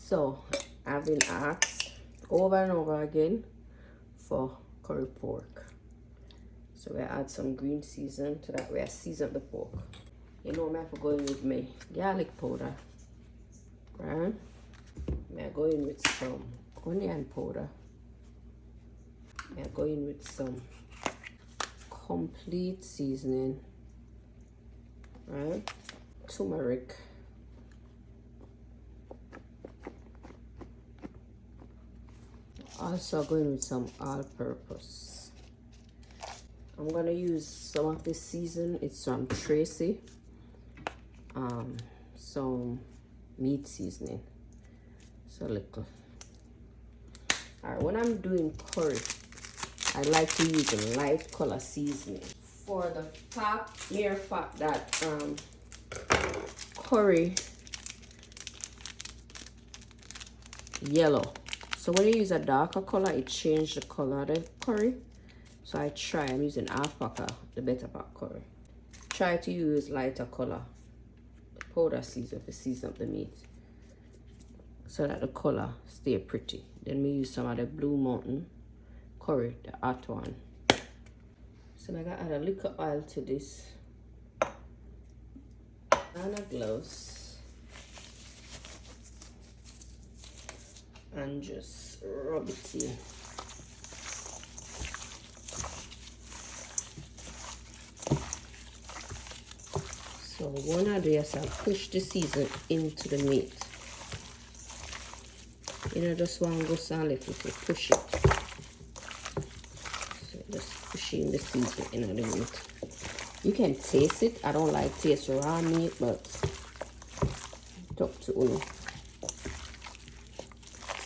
So I've been asked over and over again for curry pork. So we add some green season to that. We season the pork. You know, I have to go in with my garlic powder, right? I go in with some onion powder. I go in with some complete seasoning, right? Turmeric. Also going with some all-purpose. I'm gonna use some of this season. It's from Tracy. Some meat seasoning. So little. Alright, when I'm doing curry, I like to use a light color seasoning. For the mere fact that curry yellow. So when you use a darker color, it changes the color of the curry. So I'm using half pack of the better pack curry. Try to use lighter color powder season to season up the meat, so that the color stay pretty. Then we use some of the Blue Mountain curry, the hot one. So I'm gonna add a little oil to this and a gloves and just rub it in. So what I do is I push the season into the meat. You know, just one go sound like if you push it. So just push in the season into the meat. You can taste it. I don't like taste raw meat, but it's up to you.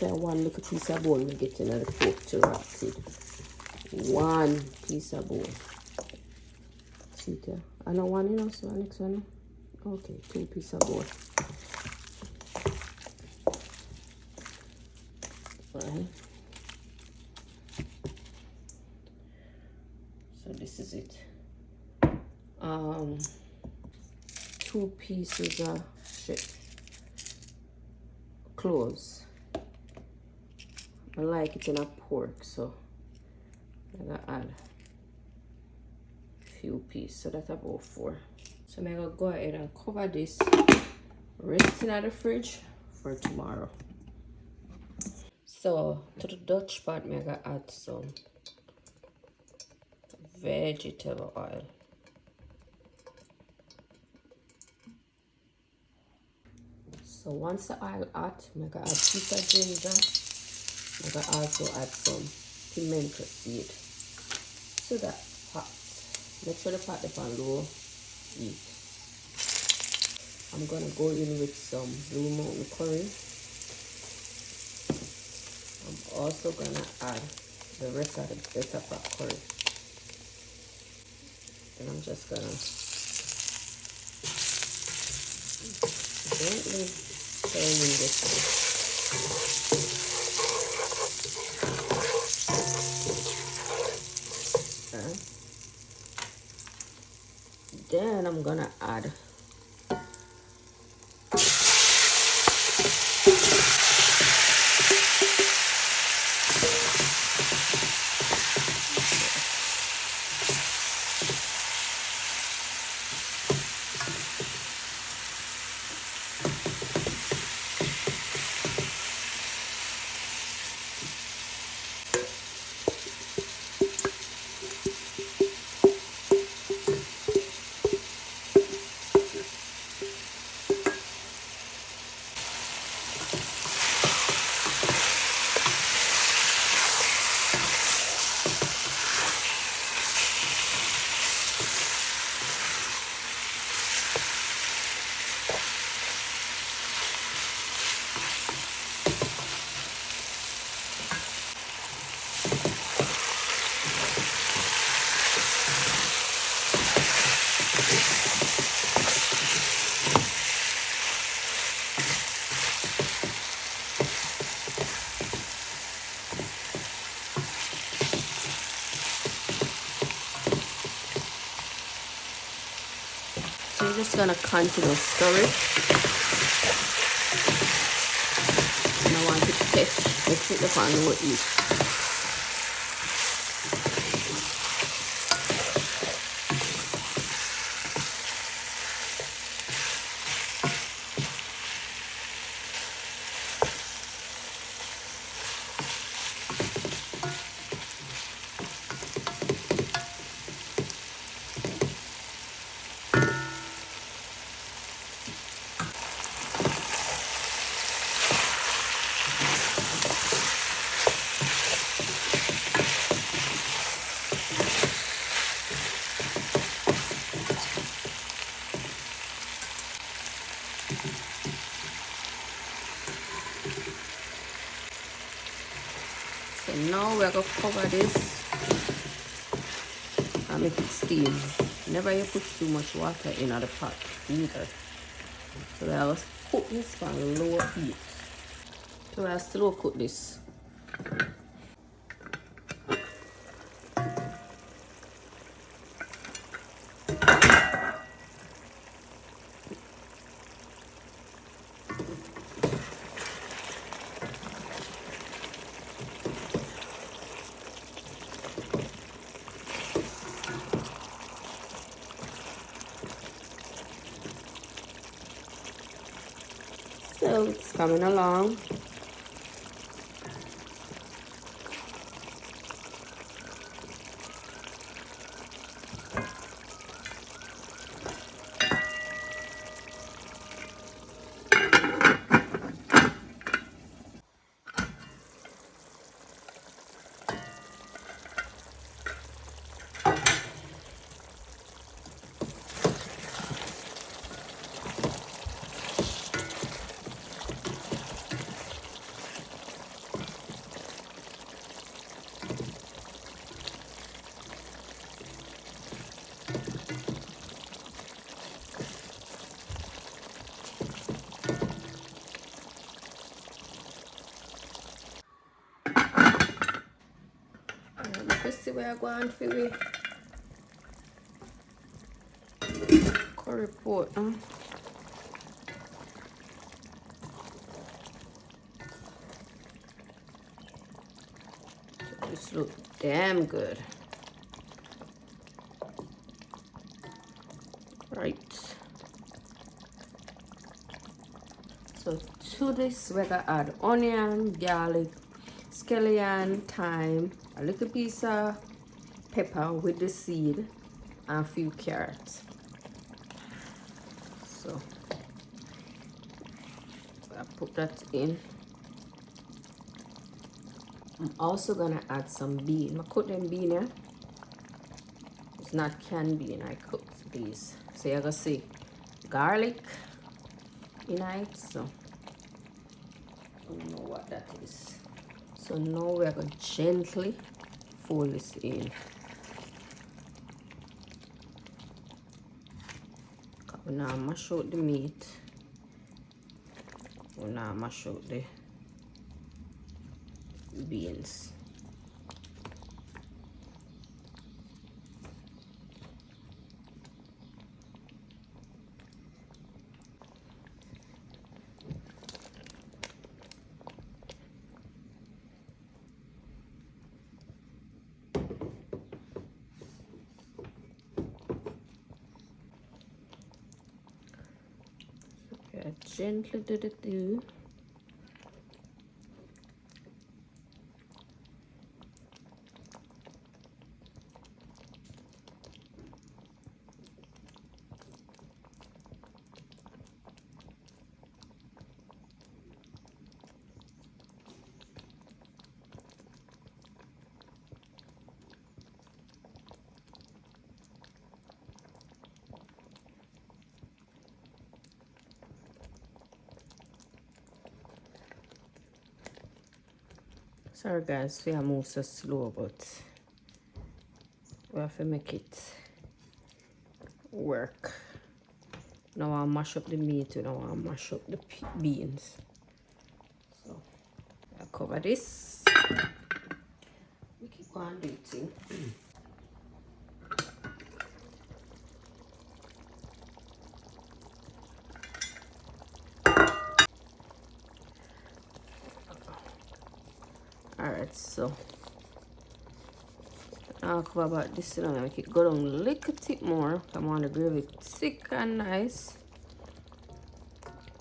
So one little piece of bone we get in the pork to rot it. One piece of bone. See there? I know one, you know, so next one. Okay, 2 pieces of bone. Right. So this is it. 2 pieces of cloves. I like it in a pork, so I'm gonna add a few pieces, so that's about 4. So I'm gonna go ahead and cover this, rest it in the fridge for tomorrow. So to the Dutch pot, I'm gonna add some vegetable oil. So once the oil hot, I'm gonna add a piece of ginger. I'm gonna also add some pimento seed to that pot. Make sure the pot is on low heat. I'm gonna go in with some Blue Mountain curry. I'm also gonna add the rest of the better pack curry. And I'm just gonna gently turn in this. Then I'm gonna add So you're just gonna continue stir it. Okay, let's put the pan low heat. So now we're going to cover this and make it steam. Never you put too much water in the pot either. So we'll cook this on low heat. So we'll slow cook this. So it's coming along. Let's see where I go on for we curry pot. So this look damn good. Right. So to this we're gonna add onion, garlic, scallion, thyme, a little piece of pepper with the seed, and a few carrots. So I put that in. I'm also gonna add some bean. I cook them bean here. It's not canned bean, I cooked these. So you're gonna see garlic in it. So I don't know what that is. So now we're gonna gently fold this in. We now mash out the meat. We now mash out the beans. Okay, gently do the do. Sorry guys, we are move so slow, but we have to make it work. Now I'll mash up the meat, now I'll mash up the beans. So I'll cover this. We keep on eating. Alright, so I'll cover about this and I'll make it go down a little bit more. I want the gravy thick and nice.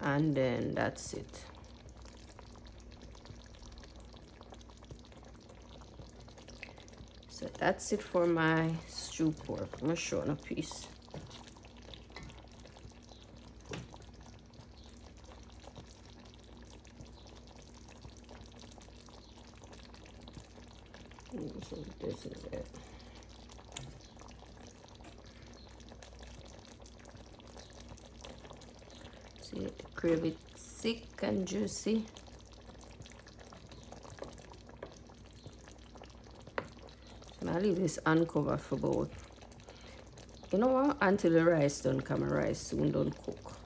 And then that's it. So that's it for my stew pork. I'm gonna show on a piece. So this is it. See the gravy thick and juicy. So now leave this uncovered for about, you know what, until the rice don't come, rice soon don't cook.